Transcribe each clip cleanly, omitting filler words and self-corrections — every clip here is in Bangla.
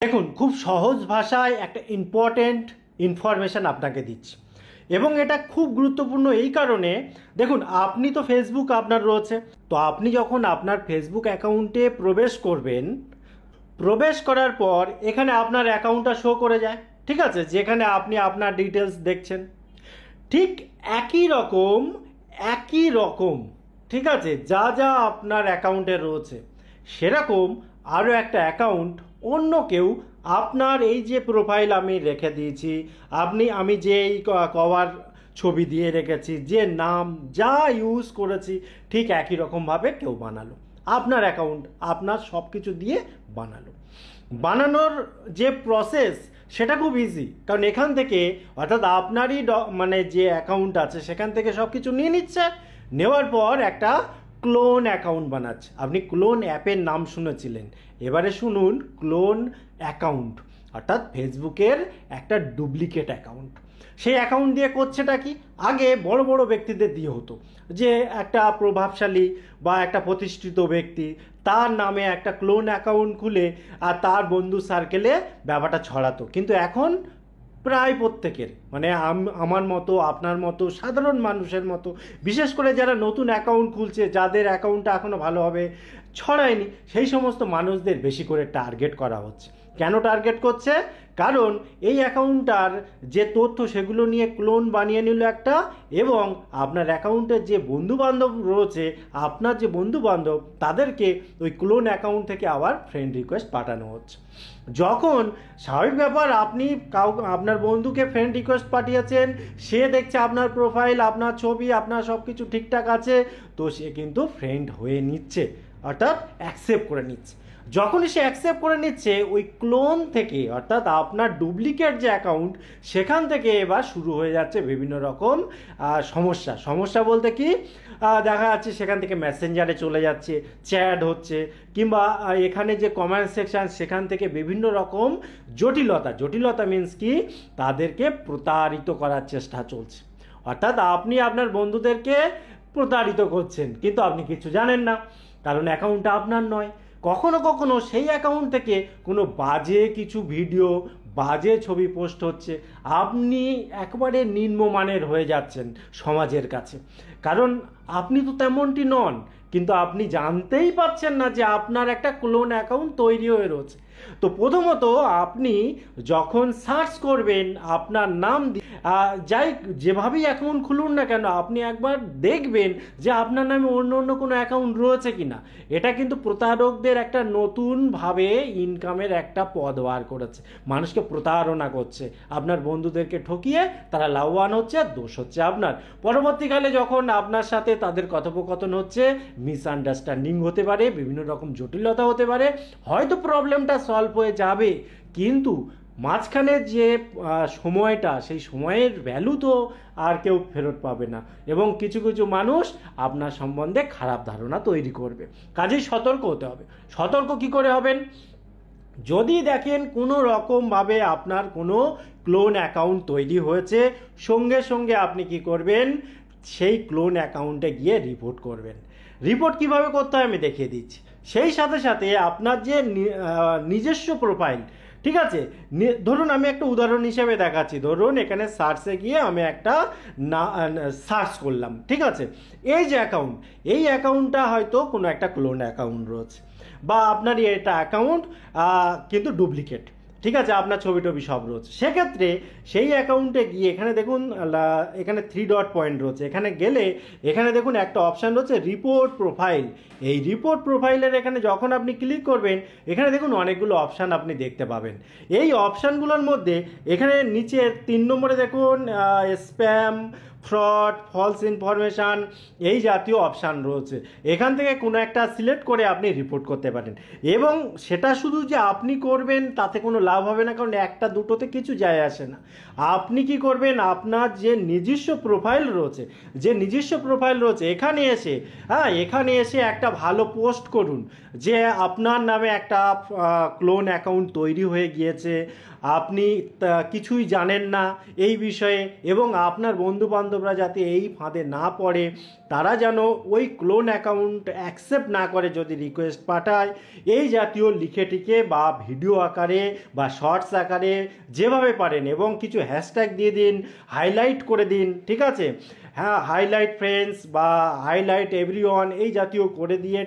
দেখুন, খুব সহজ ভাষায় একটা ইম্পর্টেন্ট ইনফরমেশান আপনাকে দিচ্ছি, এবং এটা খুব গুরুত্বপূর্ণ এই কারণে। দেখুন, আপনি তো ফেসবুক আপনার রয়েছে, তো আপনি যখন আপনার ফেসবুক অ্যাকাউন্টে প্রবেশ করবেন, প্রবেশ করার পর এখানে আপনার অ্যাকাউন্টটা শো করে যায়, ঠিক আছে, যেখানে আপনি আপনার ডিটেলস দেখছেন। ঠিক একই রকম, ঠিক আছে, যা যা আপনার অ্যাকাউন্টে রয়েছে সেরকম আরও একটা অ্যাকাউন্ট অন্য কেউ আপনার এই যে প্রোফাইল আমি রেখে দিয়েছি, আমি যে এই কভার ছবি দিয়ে রেখেছি, যে নাম যা ইউজ করেছি, ঠিক একই রকমভাবে কেউ বানালো আপনার অ্যাকাউন্ট, আপনার সব কিছু দিয়ে বানানোর যে প্রসেস সেটা খুব ইজি। কারণ এখান থেকে, অর্থাৎ আপনারই মানে যে অ্যাকাউন্ট আছে সেখান থেকে সব কিছু নিয়ে নিচ্ছে, নেওয়ার পর একটা ক্লোন অ্যাকাউন্ট বানাচ্ছে। আপনি ক্লোন অ্যাপের নাম শুনেছিলেন, এবারে শুনুন ক্লোন অ্যাকাউন্ট, অর্থাৎ ফেসবুকের একটা ডুপ্লিকেট অ্যাকাউন্ট। সেই অ্যাকাউন্ট দিয়ে করছেটা কি, আগে বড় বড় ব্যক্তিদের দিয়ে হতো, যে একটা প্রভাবশালী বা একটা প্রতিষ্ঠিত ব্যক্তি তার নামে একটা ক্লোন অ্যাকাউন্ট খুলে আর তার বন্ধু সার্কেলে ব্যাপারটা ছড়াতো। কিন্তু এখন প্রায় প্রত্যেকের, মানে আমার মতো, আপনার মতো, সাধারণ মানুষের মতো, বিশেষ করে যারা নতুন অ্যাকাউন্ট খুলছে, যাদের অ্যাকাউন্টটা এখনও ভালোভাবে ছড়ায়নি, সেই সমস্ত মানুষদের বেশি করে টার্গেট করা হচ্ছে। কেন টার্গেট করছে? কারণ এই অ্যাকাউন্টটার যে তথ্য সেগুলো নিয়ে ক্লোন বানিয়ে নিল একটা, এবং আপনার অ্যাকাউন্টের যে বন্ধুবান্ধব রয়েছে, আপনার যে বন্ধুবান্ধব, তাদেরকে ওই ক্লোন অ্যাকাউন্ট থেকে আবার ফ্রেন্ড রিকোয়েস্ট পাঠানো হচ্ছে। যখন স্বাভাবিক ব্যাপার, আপনি আপনার বন্ধুকে ফ্রেন্ড রিকোয়েস্ট পাঠিয়েছেন, সে দেখছে আপনার প্রোফাইল, আপনার ছবি, আপনার সব কিছু ঠিকঠাক আছে, তো সে কিন্তু ফ্রেন্ড হয়ে নিচ্ছে, অর্থাৎ অ্যাকসেপ্ট করে নিচ্ছে। যখনই সে অ্যাকসেপ্ট করে নিচ্ছে, ওই ক্লোন থেকে, অর্থাৎ আপনার ডুপ্লিকেট যে অ্যাকাউন্ট, সেখান থেকে এবার শুরু হয়ে যাচ্ছে বিভিন্ন রকম সমস্যা বলতে কি, দেখা যাচ্ছে সেখান থেকে মেসেঞ্জারে চলে যাচ্ছে, চ্যাট হচ্ছে, কিংবা এখানে যে কমেন্ট সেকশন, সেখান থেকে বিভিন্ন রকম জটিলতা মিন্স কি, তাদেরকে প্রতারিত করার চেষ্টা চলছে। অর্থাৎ আপনি আপনার বন্ধুদেরকে প্রতারিত করছেন, কিন্তু আপনি কিছু জানেন না, কারণ অ্যাকাউন্টটা আপনার নয়। কখনো কখনো সেই অ্যাকাউন্ট থেকে কোনো বাজে কিছু ভিডিও, বাজে ছবি পোস্ট হচ্ছে, আপনি একবারে নিম্নমানের হয়ে যাচ্ছেন সমাজের কাছে, কারণ আপনি তো তেমনটি নন, কিন্তু আপনি জানতেই পারছেন না যে আপনার একটা ক্লোন অ্যাকাউন্ট তৈরি হয়ে রয়েছে। তো প্রথমত আপনি যখন সার্চ করবেন আপনার নাম যাই যেভাবেই অ্যাকাউন্ট খুলুন না কেন, আপনি একবার দেখবেন যে আপনার নামে অন্য কোনো অ্যাকাউন্ট রয়েছে কিনা। এটা কিন্তু প্রতারকদের একটা নতুনভাবে ইনকামের একটা পথ বার করেছে, মানুষকে প্রতারণা করছে, আপনার বন্ধুদেরকে ঠকিয়ে তারা লাভবান হচ্ছে, আর দোষ হচ্ছে আপনার। পরবর্তীকালে যখন আপনার সাথে তাদের কথোপকথন হচ্ছে, মিসআন্ডারস্ট্যান্ডিং হতে পারে, বিভিন্ন রকম জটিলতা হতে পারে, হয়তো প্রবলেমটা সলভ হয়ে যাবে, কিন্তু মাঝখানে যে সময়টা, সেই সময়ের ভ্যালু তো আর কেউ ফেরত পাবে না, এবং কিছু কিছু মানুষ আপনার সম্বন্ধে খারাপ ধারণা তৈরি করবে। কাজেই সতর্ক হতে হবে। সতর্ক কি করে হবেন? যদি দেখেন কোনো রকমভাবে আপনার কোনো ক্লোন অ্যাকাউন্ট তৈরি হয়েছে, সঙ্গে সঙ্গে আপনি কি করবেন, সেই ক্লোন অ্যাকাউন্টে গিয়ে রিপোর্ট করবেন। রিপোর্ট কিভাবে করতে হয় আমি দেখিয়ে দিচ্ছি। সেই সাথে সাথে আপনার যে নিজস্ব প্রোফাইল, ঠিক আছে, ধরুন আমি একটা উদাহরণ হিসেবে দেখাচ্ছি। ধরুন এখানে সার্চে গিয়ে আমি একটা সার্চ করলাম, ঠিক আছে, এই যে অ্যাকাউন্ট, এই অ্যাকাউন্টটা হয়তো কোনো একটা ক্লোন অ্যাকাউন্ট রয়েছে, বা আপনার এটা অ্যাকাউন্ট কিন্তু ডুপ্লিকেট, ঠিক আছে, আপনার ছবি টবি সব রয়েছে। সেক্ষেত্রে সেই অ্যাকাউন্টে গিয়ে এখানে দেখুন, এখানে 3 ডট পয়েন্ট রয়েছে, এখানে গেলে এখানে দেখুন একটা অপশান রয়েছে রিপোর্ট প্রোফাইল। এই রিপোর্ট প্রোফাইলের এখানে যখন আপনি ক্লিক করবেন, এখানে দেখুন অনেকগুলো অপশান আপনি দেখতে পাবেন। এই অপশানগুলোর মধ্যে এখানে নিচে 3 নম্বরে দেখুন স্প্যাম, ফ্রড, ফলস ইনফরমেশান, এই জাতীয় অপশান রয়েছে। এখান থেকে কোনো একটা সিলেক্ট করে আপনি রিপোর্ট করতে পারেন, এবং সেটা শুধু যে আপনি করবেন তাতে কোনো লাভ হবে না, কারণ একটা দুটোতে কিছু যায় আসে না। আপনি কি করবেন, আপনার যে নিজস্ব প্রোফাইল রয়েছে, এখানে এসে একটা ভালো পোস্ট করুন যে আপনার নামে একটা ক্লোন অ্যাকাউন্ট তৈরি হয়ে গিয়েছে, আপনি কিছুই জানেন না এই বিষয়ে, এবং আপনার বন্ধুবান্ধব বন্ধুবান্ধবরা যাতে এই ফাঁদে না পড়ে, তারা যেন ওই ক্লোন অ্যাকাউন্ট অ্যাকসেপ্ট না করে যদি রিকোয়েস্ট পাঠায়, এই জাতীয় লিখে টিকে বা ভিডিও আকারে বা শর্টস আকারে যেভাবে পারেন, এবং কিছু হ্যাশট্যাগ দিয়ে দিন, হাইলাইট করে দিন, ঠিক আছে? হ্যাঁ, হাইলাইট ফ্রেন্ডস বা হাইলাইট এভরিওয়ান এই জাতীয় করে দিয়ে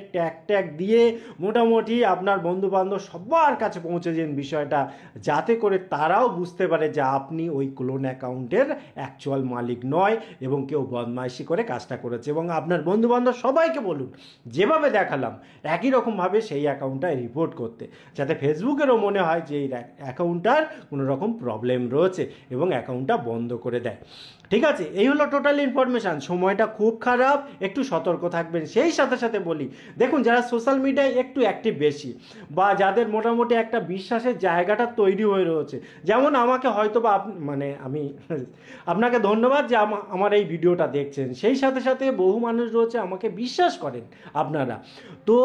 ট্যাগ দিয়ে মোটামুটি আপনার বন্ধুবান্ধব সবার কাছে পৌঁছে দিন বিষয়টা, যাতে করে তারাও বুঝতে পারে যে আপনি ওই ক্লোন অ্যাকাউন্টের অ্যাকচুয়াল মালিক নয় এবং কেউ বদমাইশি করে কাজটা করেছে। এবং আপনার বন্ধুবান্ধব সবাইকে বলুন, যেভাবে দেখালাম একই রকমভাবে সেই অ্যাকাউন্টটায় রিপোর্ট করতে, যাতে ফেসবুকেরও মনে হয় যে এই অ্যাকাউন্টটার কোনো রকম প্রবলেম রয়েছে এবং অ্যাকাউন্টটা বন্ধ করে দেয়। ঠিক আছে, এই হলো টোটাল ইনফরমেশান। সময়টা খুব খারাপ, একটু সতর্ক থাকবেন। সেই সাথে সাথে বলি, দেখুন যারা সোশ্যাল মিডিয়ায় একটু অ্যাক্টিভ বেশি বা যাদের মোটামুটি একটা বিশ্বাসের জায়গাটা তৈরি হয়ে রয়েছে, যেমন আমাকে হয়তো বা মানে আমি আপনাকে ধন্যবাদ যে আমার এই ভিডিওটা দেখছেন। সেই সাথে সাথে বহু মানুষ রয়েছে আমাকে বিশ্বাস করেন আপনারা, তো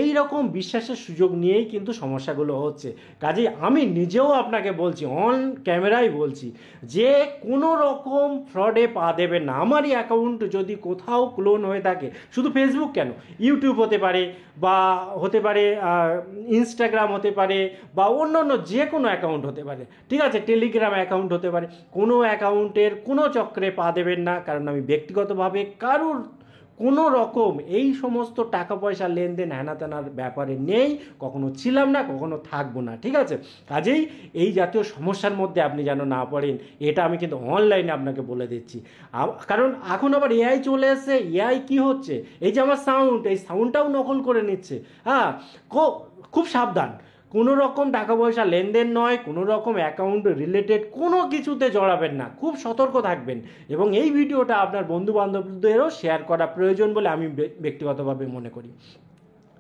এই রকম বিশ্বাসের সুযোগ নিয়েই কিন্তু সমস্যাগুলো হচ্ছে। কাজেই আমি নিজেও আপনাকে বলছি, অন ক্যামেরায় বলছি, যে কোনো রকম ফ্রডে পা দেবেন না। আমারই অ্যাকাউন্ট যদি কোথাও ক্লোন হয়ে থাকে, শুধু ফেসবুক কেন, ইউটিউব হতে পারে বা হতে পারে ইনস্টাগ্রাম হতে পারে বা অন্য অন্য যে কোনো অ্যাকাউন্ট হতে পারে, ঠিক আছে, টেলিগ্রাম অ্যাকাউন্ট হতে পারে, কোনো অ্যাকাউন্টের কোনো চক্রে পা দেবেন না। কারণ আমি ব্যক্তিগতভাবে কারুর কোনো রকম এই সমস্ত টাকা পয়সা লেনদেন হ্যানাত্যানার ব্যাপারে নেই, কখনো ছিলাম না, কখনো থাকবো না, ঠিক আছে? কাজেই এই জাতীয় সমস্যার মধ্যে আপনি যেন না পড়েন, এটা আমি কিন্তু অনলাইনে আপনাকে বলে দিচ্ছি। কারণ এখন আবার এআই চলে এসেছে। এআই কি হচ্ছে, এই যে আমার সাউন্ড, এই সাউন্ডটাও নকল করে নিচ্ছে। হ্যাঁ, খুব সাবধান, কোনো রকম টাকা পয়সা লেনদেন নয়, কোনো রকম অ্যাকাউন্ট রিলেটেড কোনো কিছুতে জড়াবেন না, খুব সতর্ক থাকবেন। এবং এই ভিডিওটা আপনার বন্ধুবান্ধবদেরও শেয়ার করা প্রয়োজন বলে আমি ব্যক্তিগতভাবে মনে করি।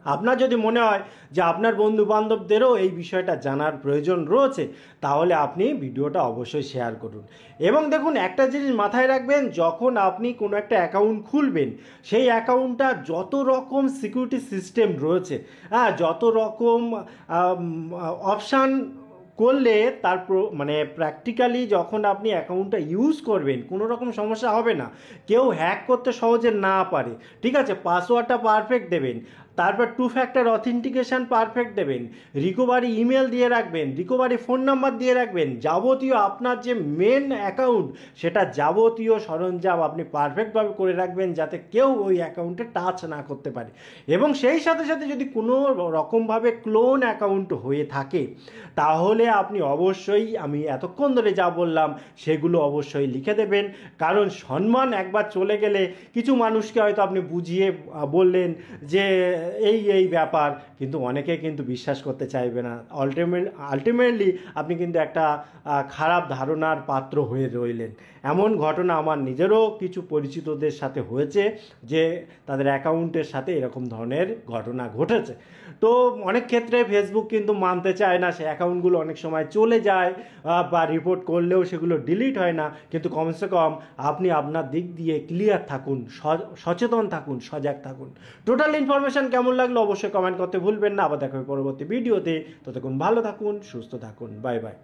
আপনার যদি মনে হয় যে আপনার বন্ধুবান্ধবদেরও এই বিষয়টা জানার প্রয়োজন রয়েছে, তাহলে আপনি ভিডিওটা অবশ্যই শেয়ার করুন। এবং দেখুন, একটা জিনিস মাথায় রাখবেন, যখন আপনি কোনো একটা অ্যাকাউন্ট খুলবেন, সেই অ্যাকাউন্টটা যত রকম সিকিউরিটি সিস্টেম রয়েছে, হ্যাঁ, যত রকম অপশান করলে তার মানে প্র্যাকটিক্যালি যখন আপনি অ্যাকাউন্টটা ইউজ করবেন, কোনো রকম সমস্যা হবে না, কেউ হ্যাক করতে সহজে না পারে, ঠিক আছে? পাসওয়ার্ডটা পারফেক্ট দেবেন, তারপর 2 ফ্যাক্টর অথেন্টিকেশন পারফেক্ট দেবেন, রিকভারি ইমেল দিয়ে রাখবেন, রিকভারি ফোন নাম্বার দিয়ে রাখবেন, যাবতীয় আপনার যে মেন অ্যাকাউন্ট সেটা যাবতীয় সরঞ্জাম আপনি পারফেক্টভাবে করে রাখবেন, যাতে কেউ ওই অ্যাকাউন্টে টাচ না করতে পারে। এবং সেই সাথে সাথে যদি কোনো রকমভাবে ক্লোন অ্যাকাউন্ট হয়ে থাকে, তাহলে আপনি অবশ্যই আমি এতক্ষণ ধরে যা বললাম সেগুলো অবশ্যই লিখে দেবেন। কারণ সম্মান একবার চলে গেলে, কিছু মানুষকে হয়তো আপনি বুঝিয়ে বললেন যে এই ব্যাপার, কিন্তু অনেকে কিন্তু বিশ্বাস করতে চাইবে না। আলটিমেটলি আপনি কিন্তু একটা খারাপ ধারণার পাত্র হয়ে রইলেন। এমন ঘটনা আমার নিজেরও কিছু পরিচিতদের সাথে হয়েছে, যে তাদের অ্যাকাউন্টের সাথে এরকম ধরনের ঘটনা ঘটেছে। তো অনেক ক্ষেত্রে ফেসবুক কিন্তু মানতে চায় না, সে অ্যাকাউন্টগুলো অনেক সময় চলে যায় বা রিপোর্ট করলেও সেগুলো ডিলিট হয় না। কিন্তু কমসে কম আপনি আপনার দিক দিয়ে ক্লিয়ার থাকুন, সচেতন থাকুন, সজাগ থাকুন। টোটাল ইনফরমেশন কেমন লাগলো অবশ্যই কমেন্ট করতে ভুলবেন না। আবার দেখা হবে পরবর্তী ভিডিওতে। ততক্ষণ ভালো থাকুন, সুস্থ থাকুন, বাই বাই।